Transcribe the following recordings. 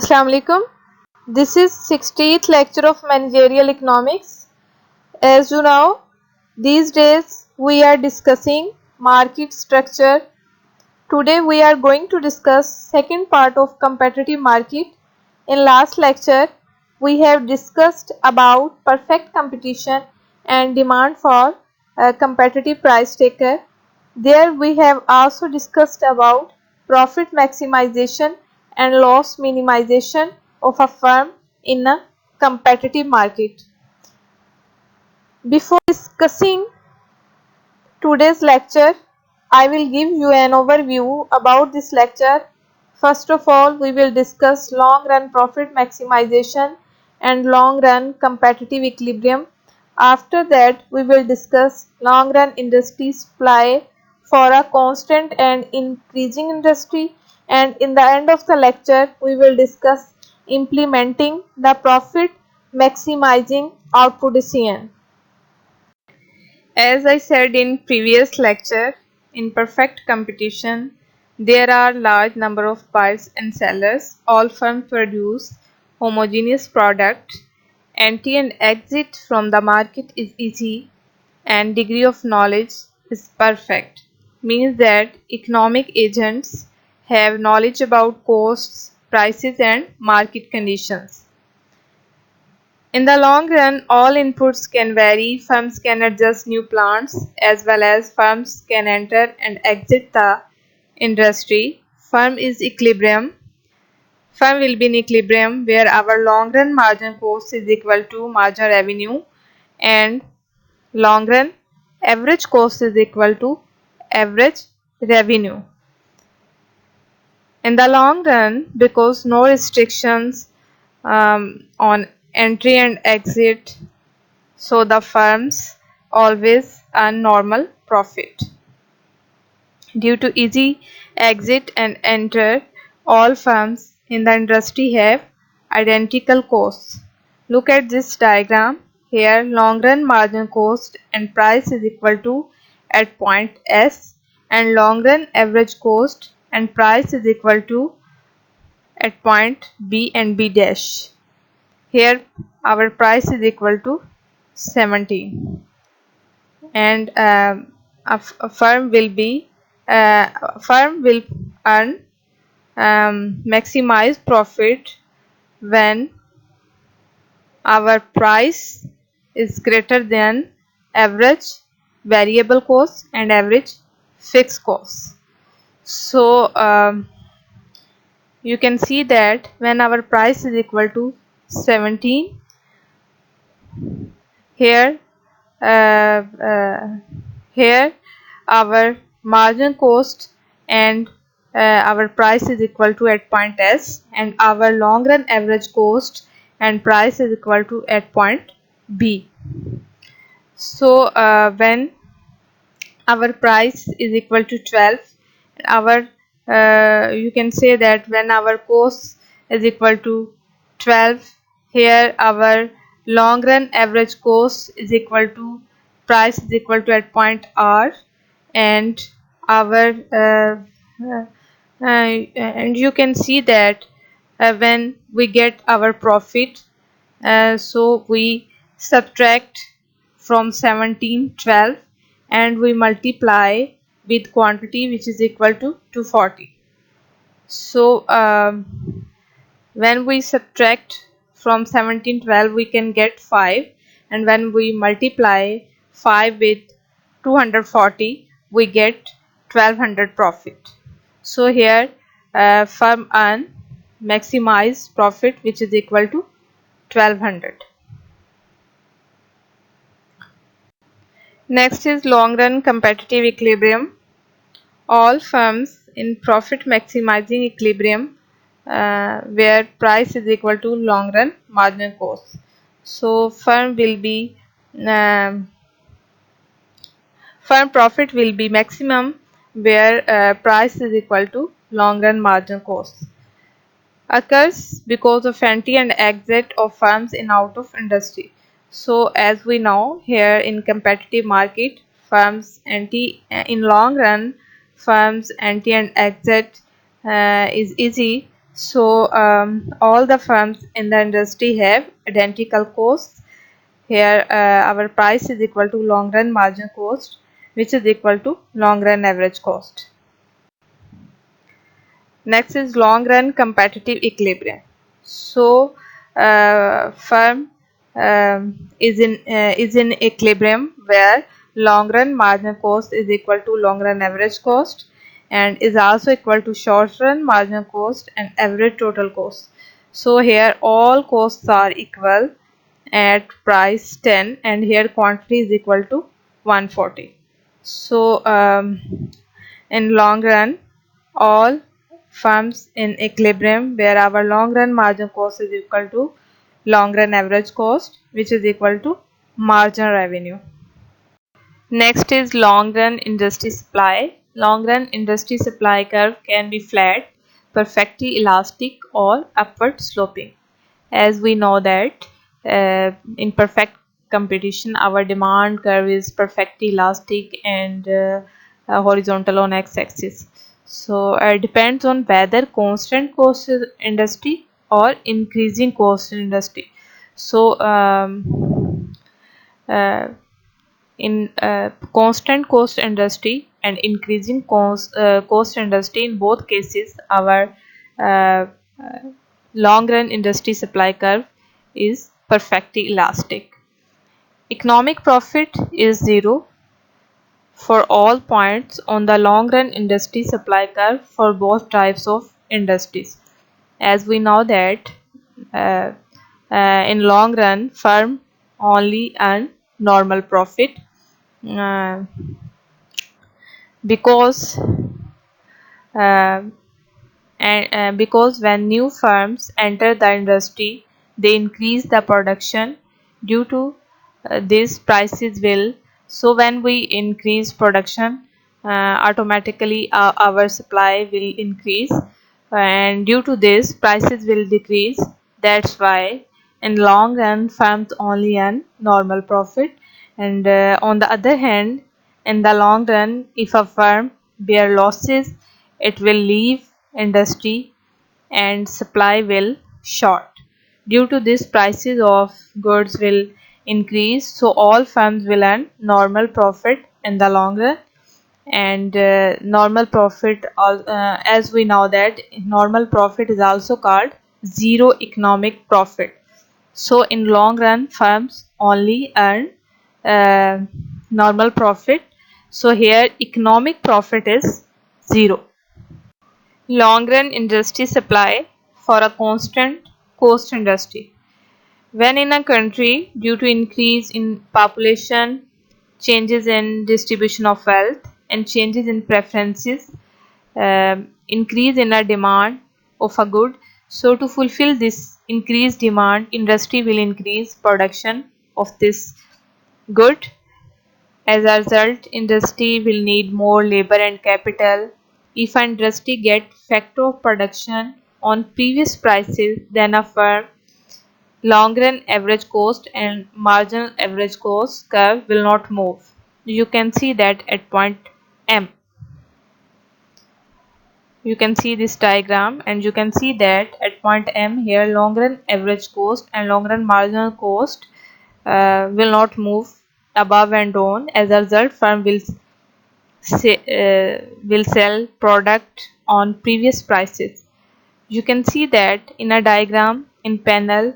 Assalamu alaikum. This is 60th lecture of managerial economics. As you know, these days we are discussing market structure. Today we are going to discuss second part of competitive market. In last lecture, we have discussed about perfect competition and demand for a competitive price taker. There we have also discussed about profit maximization and loss minimization of a firm in a competitive market. Before discussing today's lecture, I will give you an overview about this lecture. First of all, we will discuss long-run profit maximization and long-run competitive equilibrium. After that, we will discuss long-run industry supply for a constant and increasing industry. And in the end of the lecture, we will discuss implementing the profit maximizing output decision. As I said in previous lecture, in perfect competition, there are large number of buyers and sellers. All firms produce homogeneous product. Entry and exit from the market is easy and degree of knowledge is perfect. Means that economic agents have knowledge about costs, prices and market conditions. In the long run, all inputs can vary. Firms can adjust new plants as well as firms can enter and exit the industry. Firm is equilibrium. Firm will be in equilibrium where our long run margin cost is equal to margin revenue and long run average cost is equal to average revenue. In the long run, because no restrictions on entry and exit, so the firms always earn normal profit. Due to easy exit and enter, all firms in the industry have identical costs. Look at this diagram. Here long run margin cost and price is equal to at point S and long run average cost and price is equal to at point B and B dash. Here our price is equal to 17 and a firm will earn maximize profit when our price is greater than average variable cost and average fixed cost. So you can see that when our price is equal to 17, here here our margin cost and our price is equal to at point S and our long run average cost and price is equal to at point B. So when our price is equal to 12, our you can say that when our cost is equal to 12, here our long run average cost is equal to price is equal to at point R and our and you can see that when we get our profit, so we subtract from 17 12 and we multiply with quantity which is equal to 240. So when we subtract from 17 12 we can get 5 and when we multiply 5 with 240 we get 1200 profit. So here firm earn maximize profit which is equal to 1200. Next is long run competitive equilibrium. All firms in profit maximizing equilibrium where price is equal to long run marginal cost. So firm profit will be maximum where price is equal to long run marginal cost. Occurs because of entry and exit of firms in out of industry. So as we know, here in competitive market, firms entry in long run, firms entry and exit is easy. So all the firms in the industry have identical costs. Here our price is equal to long run marginal cost, which is equal to long run average cost. Next is long run competitive equilibrium. So firm is in equilibrium where long run marginal cost is equal to long run average cost and is also equal to short run marginal cost and average total cost. So here all costs are equal at price 10 and here quantity is equal to 140. So in long run all firms in equilibrium where our long run marginal cost is equal to long run average cost, which is equal to marginal revenue. Next is long run industry supply. Long run industry supply curve can be flat, perfectly elastic or upward sloping. As we know that in perfect competition our demand curve is perfectly elastic and horizontal on x-axis. So it depends on whether constant cost industry or increasing cost industry. So uh, in constant cost industry and increasing cost industry, in both cases our uh, long run industry supply curve is perfectly elastic. Economic profit is zero for all points on the long run industry supply curve for both types of industries. As we know that uh, in long run firm only earn normal profit uh, because uh, because when new firms enter the industry they increase the production. Due to this prices will, so when we increase production automatically our supply will increase and due to this prices will decrease. That's why in long run firms only earn normal profit. And on the other hand, in the long run if a firm bear losses it will leave industry and supply will short. Due to this prices of goods will increase, so all firms will earn normal profit in the long run. And normal profit as we know that normal profit is also called zero economic profit. So in long run firms only earn uh, normal profit, so here economic profit is zero. Long run industry supply for a constant cost industry. When in a country, due to increase in population, changes in distribution of wealth, and changes in preferences, increase in a demand of a good. So to fulfill this increased demand, industry will increase production of this good. As a result, industry will need more labor and capital. If an industry get factor of production on previous prices, then a firm long run average cost and marginal average cost curve will not move. You can see that at point M. You can see this diagram and you can see that at point M here long run average cost and long run marginal cost will not move above and down. As a result, firm will sell product on previous prices. You can see that in a diagram in panel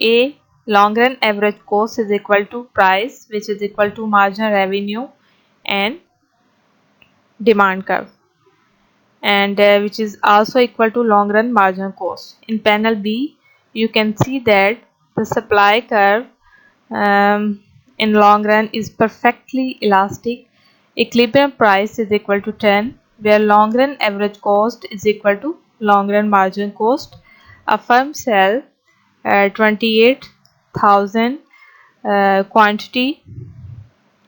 A, long run average cost is equal to price, which is equal to marginal revenue and demand curve, and which is also equal to long run marginal cost. In panel B, you can see that the supply curve in long run is perfectly elastic. Equilibrium price is equal to 10, where long run average cost is equal to long run marginal cost. A firm sell 28,000 quantity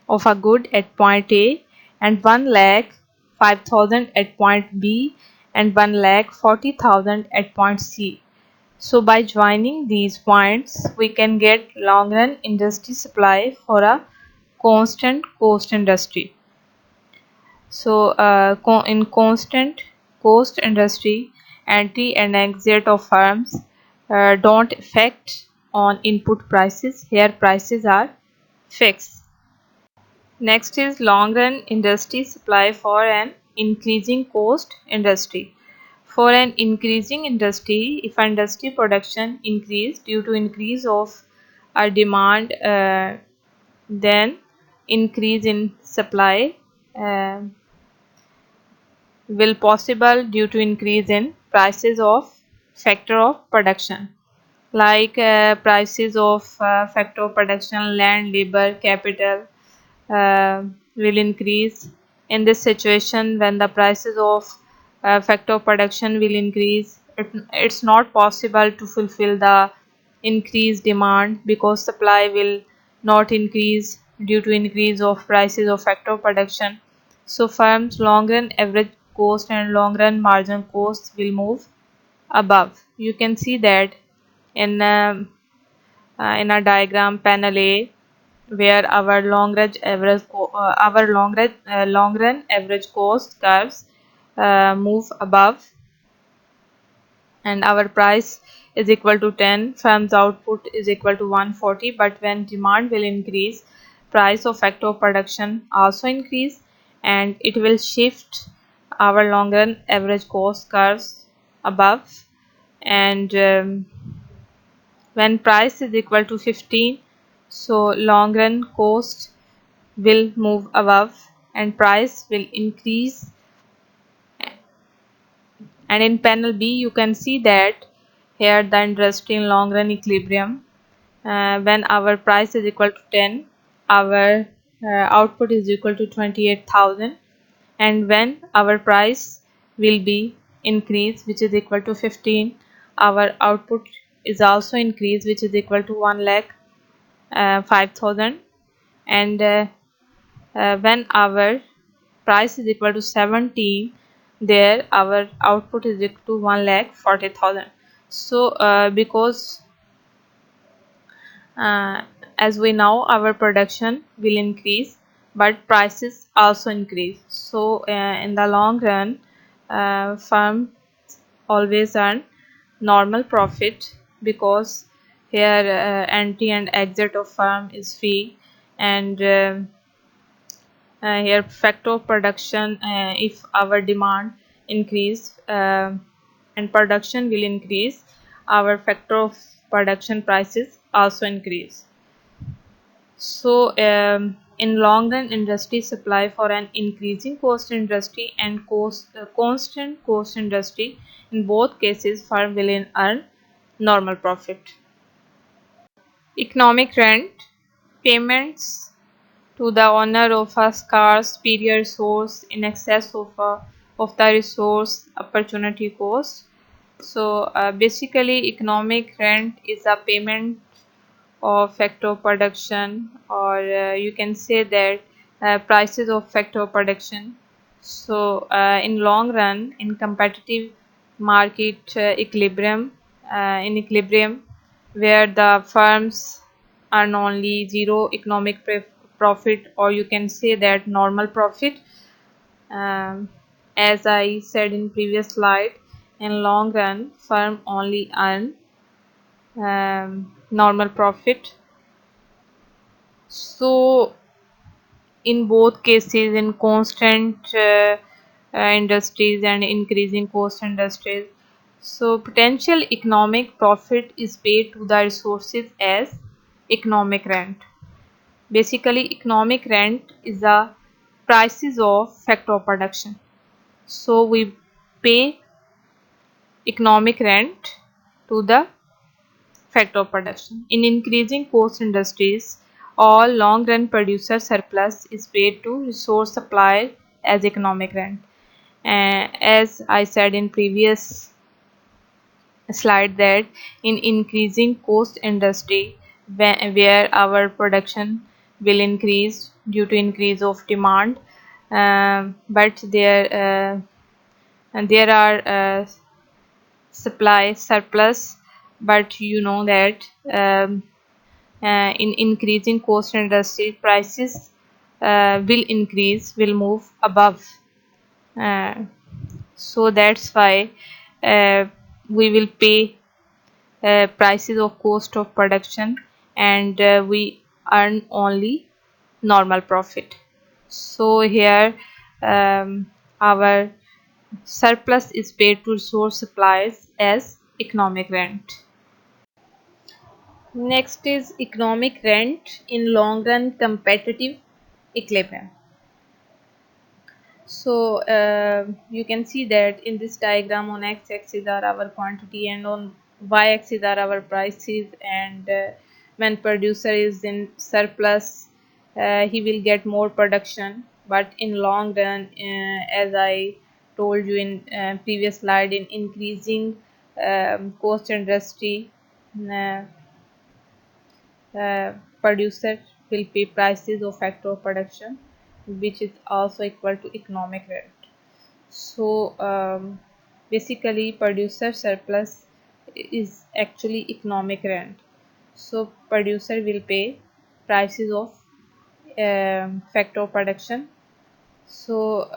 of a good at point A and 1 lakh 5,000 at point B and 1 lakh 40,000 at point C. So by joining these points, we can get long run industry supply for a constant cost industry. So in constant cost industry, entry and exit of firms don't affect on input prices. Here prices are fixed. Next is long run industry supply for an increasing cost industry. For an increasing industry, if industry production increase due to increase of a demand, then increase in supply uh, will possible due to increase in prices of factor of production, like prices of factor of production, land, labor, capital will increase. In this situation, when the prices of factor of production will increase, it's not possible to fulfill the increased demand because supply will not increase due to increase of prices of factor of production. So firms long run average cost and long run margin costs will move above. You can see that in a diagram panel A, where our long run average cost curves move above, and our price is equal to 10, firm's output is equal to 140. But when demand will increase, price of factor of production also increase, and it will shift our long run average cost curves above. And when price is equal to 15, so long run cost will move above and price will increase. And in panel B, you can see that here the industry in long run equilibrium, when our price is equal to 10, our output is equal to 28,000, and when our price will be increased, which is equal to 15, our output is also increased, which is equal to 1 lakh 5,000. And when our price is equal to 17, there our output is equal to 1 lakh 40,000. So because uh, as we know, our production will increase but prices also increase. So in the long run, firm always earn normal profit, because here entry and exit of firm is free. And here factor of production, if our demand increase and production will increase, our factor of production prices also increase. So in long run industry supply for an increasing cost industry and constant cost industry, in both cases firm will earn normal profit. Economic rent, payments to the owner of a scarce superior resource in excess of the resource opportunity cost. So basically economic rent is a payment of factor of production, or you can say that prices of factor of production. So in long run, in competitive market equilibrium, where the firms earn only zero economic profit, or you can say that normal profit, um, as I said in previous slide, in long run firm only earn normal profit. So in both cases, in constant industries and increasing cost industries, so potential economic profit is paid to the resources as economic rent. Basically economic rent is the prices of factor of production. So we pay economic rent to the factor of production. In increasing cost industries, all long run producer surplus is paid to resource supplier as economic rent. As I said in previous slide, that in increasing cost industry, where our production will increase due to increase of demand, but there are supply surplus, but you know that in increasing cost industry, prices will move above. uh, So that's why we will pay prices of cost of production, and we earn only normal profit. So here our surplus is paid to source suppliers as economic rent. Next is economic rent in long run competitive equilibrium. So you can see that in this diagram, on x-axis are our quantity and on y-axis are our prices, and when producer is in surplus, he will get more production, but in long run, as I told you in previous slide, in increasing cost industry, uh, producer will pay prices of factor of production, which is also equal to economic rent. So basically producer surplus is actually economic rent. So producer will pay prices of factor of production. So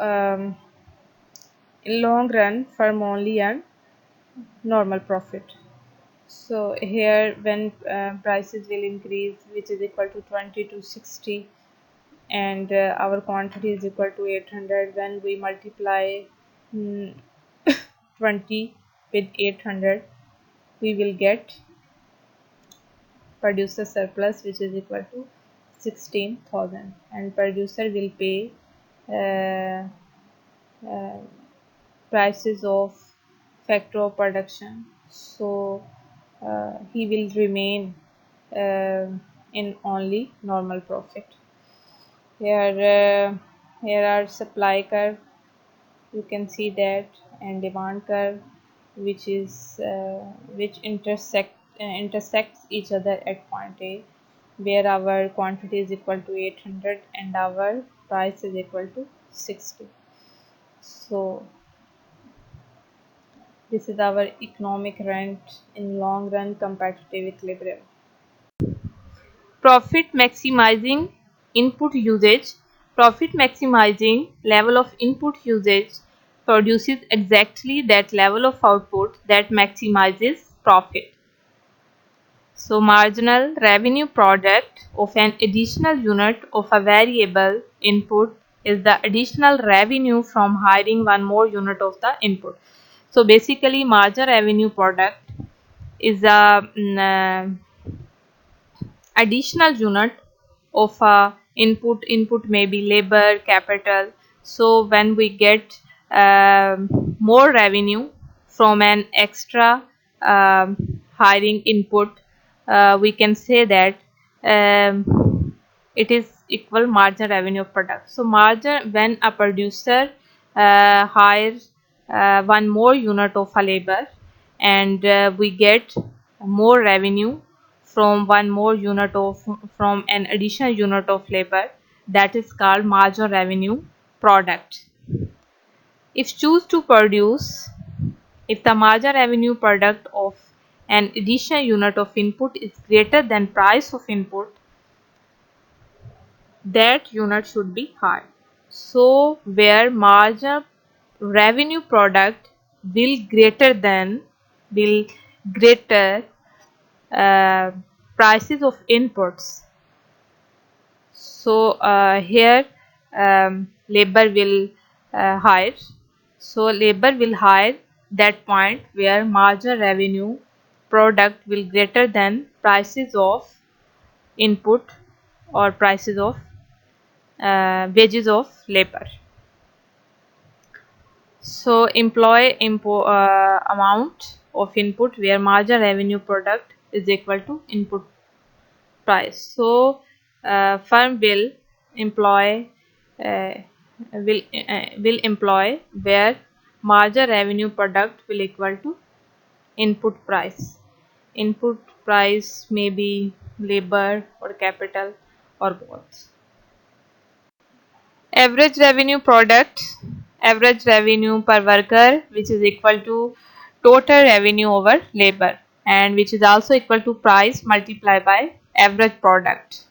in long run, firm only earn normal profit. So here when prices will increase, which is equal to 20 to 60, and our quantity is equal to 800, when we multiply mm, 20 with 800, we will get producer surplus, which is equal to 16,000, and producer will pay uh, uh, prices of factor of production. So he will remain uh, in only normal profit. Here are supply curve, you can see that, and demand curve, which is which intersects each other at point A, where our quantity is equal to 800 and our price is equal to 60. So this is our economic rent in long run competitive equilibrium. Profit maximizing input usage. Profit maximizing level of input usage produces exactly that level of output that maximizes profit. So marginal revenue product of an additional unit of a variable input is the additional revenue from hiring one more unit of the input. So basically marginal revenue product is a additional unit of input may be labor, capital. So when we get more revenue from an extra hiring input, we can say that it is equal margin revenue of product. So margin, when a producer hires one more unit of a labor, and we get more revenue from one more unit of from an additional unit of labor, that is called marginal revenue product. If choose to produce, if the marginal revenue product of an additional unit of input is greater than price of input, that unit should be high. So where marginal revenue product will greater uh, prices of inputs. So here labor will hire. So labor will hire that point where marginal revenue product will greater than prices of input or prices of wages of labor. So employee amount of input where marginal revenue product is equal to input price. So firm employ uh, will employ where marginal revenue product will equal to input price. Input price may be labor or capital or both. Average revenue product, average revenue per worker, which is equal to total revenue over labor, and which is also equal to price multiplied by average product.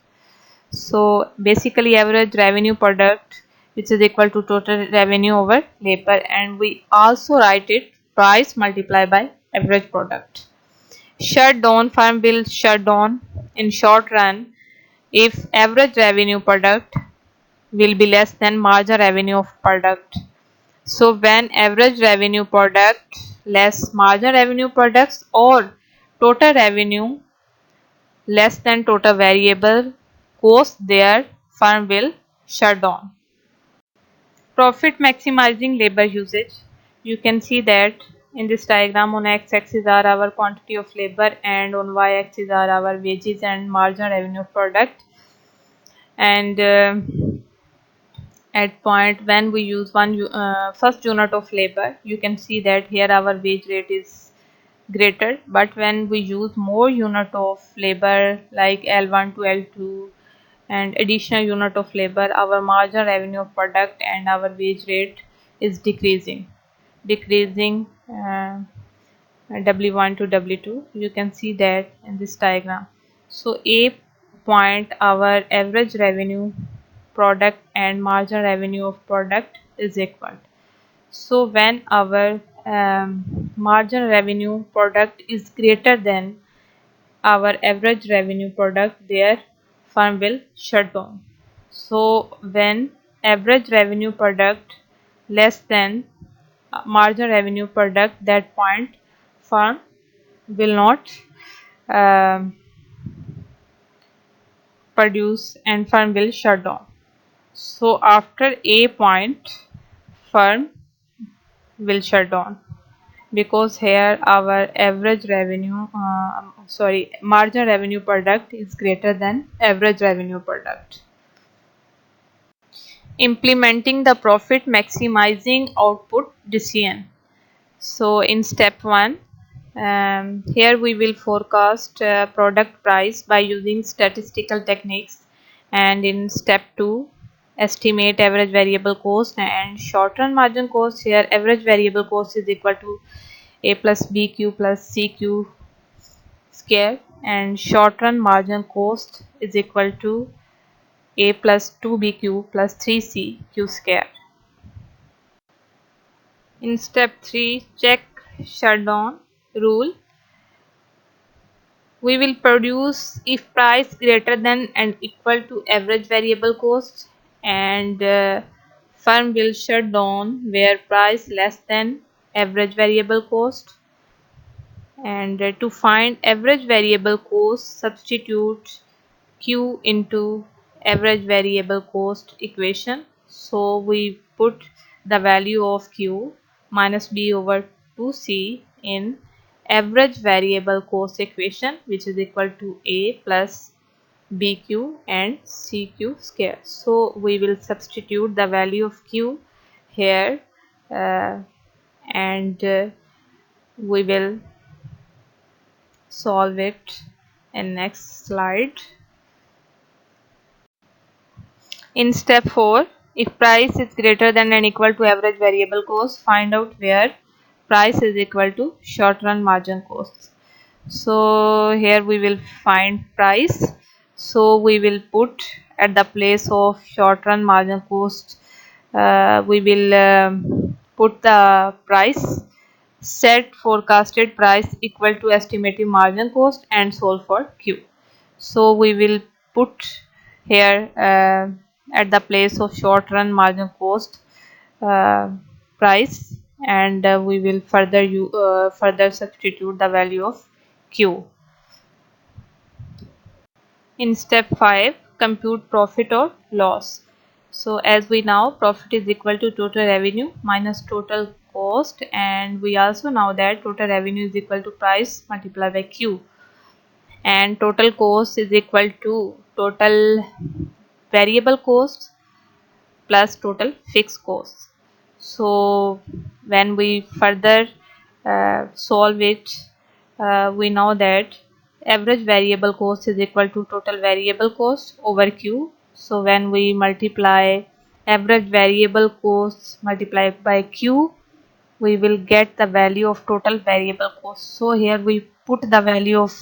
So basically average revenue product which is equal to total revenue over labor, and we also write it price multiplied by average product. Shut down, firm will shut down in short run if average revenue product will be less than margin revenue of product. So when average revenue product less margin revenue products or total revenue less than total variable cost, their firm will shut down. Profit maximizing labor usage. You can see that in this diagram on x-axis are our quantity of labor and on y-axis are our wages and margin revenue product. And at point when we use first unit of labor, you can see that here our wage rate is greater, but when we use more unit of labor like L1 to L2 and additional unit of labor, our margin revenue of product and our wage rate is decreasing W1 to W2. You can see that in this diagram. So A point, our average revenue product and margin revenue of product is equal. So when our margin revenue product is greater than our average revenue product, their firm will shut down. So when average revenue product less than margin revenue product, that point firm will not um, produce and firm will shut down. So after A point, firm will shut down because here our average revenue margin revenue product is greater than average revenue product. Implementing the profit maximizing output decision. So in step 1, here we will forecast product price by using statistical techniques, and in step 2, estimate average variable cost and short run margin cost. Here average variable cost is equal to A plus BQ plus CQ square, and short run margin cost is equal to A plus 2BQ plus 3CQ square. In step 3, check shutdown rule. We will produce if price greater than and equal to average variable cost, and firm will shut down where price less than average variable cost. And to find average variable cost, substitute Q into average variable cost equation. So we put the value of Q minus B over 2C in average variable cost equation, which is equal to A plus BQ and CQ square. So we will substitute the value of Q here and we will solve it in next slide. In step 4, if price is greater than and equal to average variable cost, find out where price is equal to short run margin cost. So here we will find price. So we will put at the place of short run margin cost, we will put the price, set forecasted price equal to estimated margin cost and solve for Q. So we will put here at the place of short run margin cost price, and we will further substitute the value of Q. In step 5, compute profit or loss. So as we know, profit is equal to total revenue minus total cost, and we also know that total revenue is equal to price multiplied by Q, and total cost is equal to total variable cost plus total fixed cost. So when we further solve it, we know that average variable cost is equal to total variable cost over Q. So when we multiply average variable cost multiplied by Q, we will get the value of total variable cost. So here we put the value of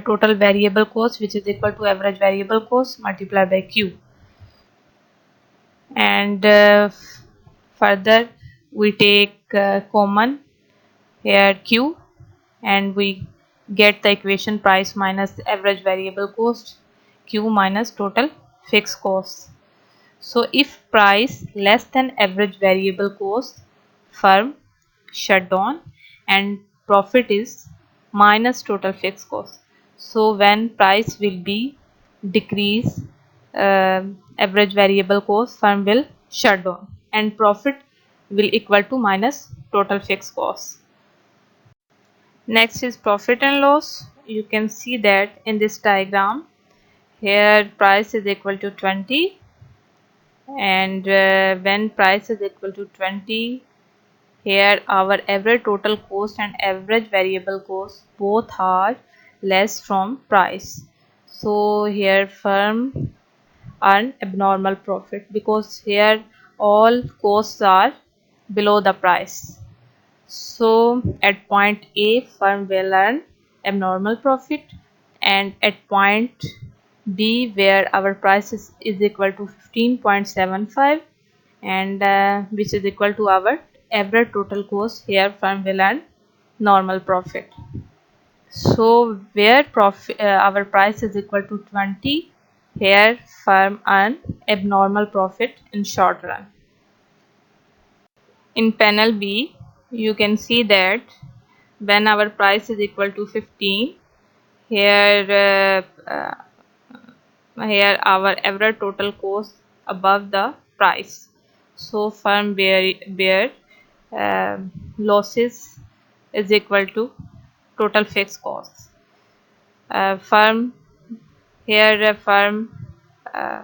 total variable cost, which is equal to average variable cost multiplied by Q. and further we take common here Q, and we get the equation price minus average variable cost Q minus total fixed cost. So if price less than average variable cost, firm shut down, and profit is minus total fixed cost. So when price will be decrease average variable cost, firm will shut down and profit will equal to minus total fixed cost. Next is profit and loss. You can see that in this diagram here price is equal to 20, and when price is equal to 20, here our average total cost and average variable cost both are less from price. So here firm earn abnormal profit because here all costs are below the price. So at point A, firm will earn abnormal profit, and at point D, where our price is equal to 15.75, and which is equal to our average total cost, here firm will earn normal profit. So where our price is equal to 20, here firm earn abnormal profit in short run. In panel B, you can see that when our price is equal to 15, here here our average total cost above the price, so firm bear losses is equal to total fixed costs. Firm here firm uh,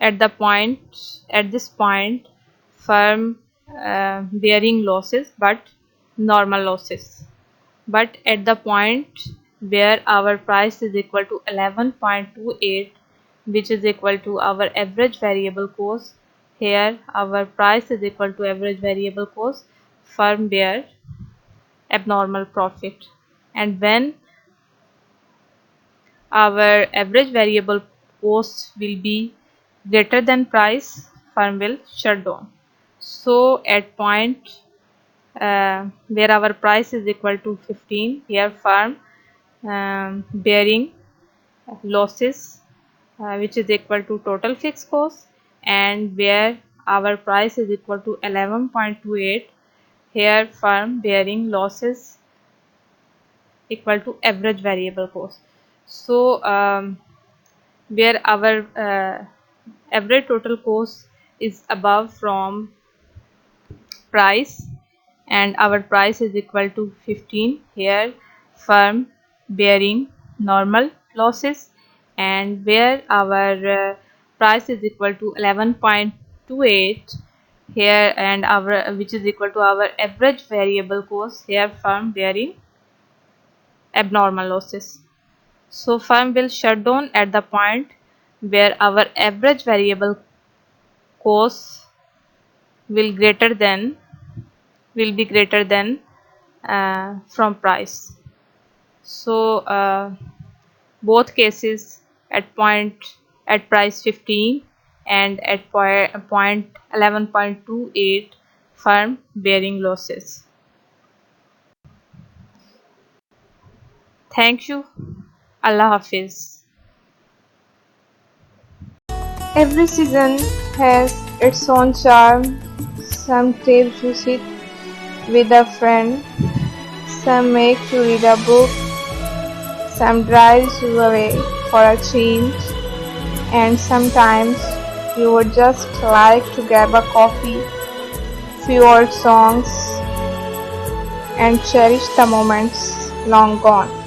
at this point firm bearing losses but normal losses, but at the point where our price is equal to 11.28, which is equal to our average variable cost, here our price is equal to average variable cost, firm bear abnormal profit, and when our average variable cost will be greater than price, firm will shut down. So at point where our price is equal to 15, here firm bearing losses which is equal to total fixed cost, and where our price is equal to 11.28, here firm bearing losses equal to average variable cost. So where our average total cost is above from price and our price is equal to 15, here firm bearing normal losses, and where our price is equal to 11.28, here and our which is equal to our average variable cost, here firm bearing abnormal losses. So firm will shut down at the point where our average variable cost will be greater than from price. So both cases at price 15 and at point 11.28, firm bearing losses. Thank you. Allah Hafiz. Every season has its own charm. Some takes you sit with a friend, some make you read a book, some drives you away for a change, and sometimes you would just like to grab a coffee, few old songs, and cherish the moments long gone.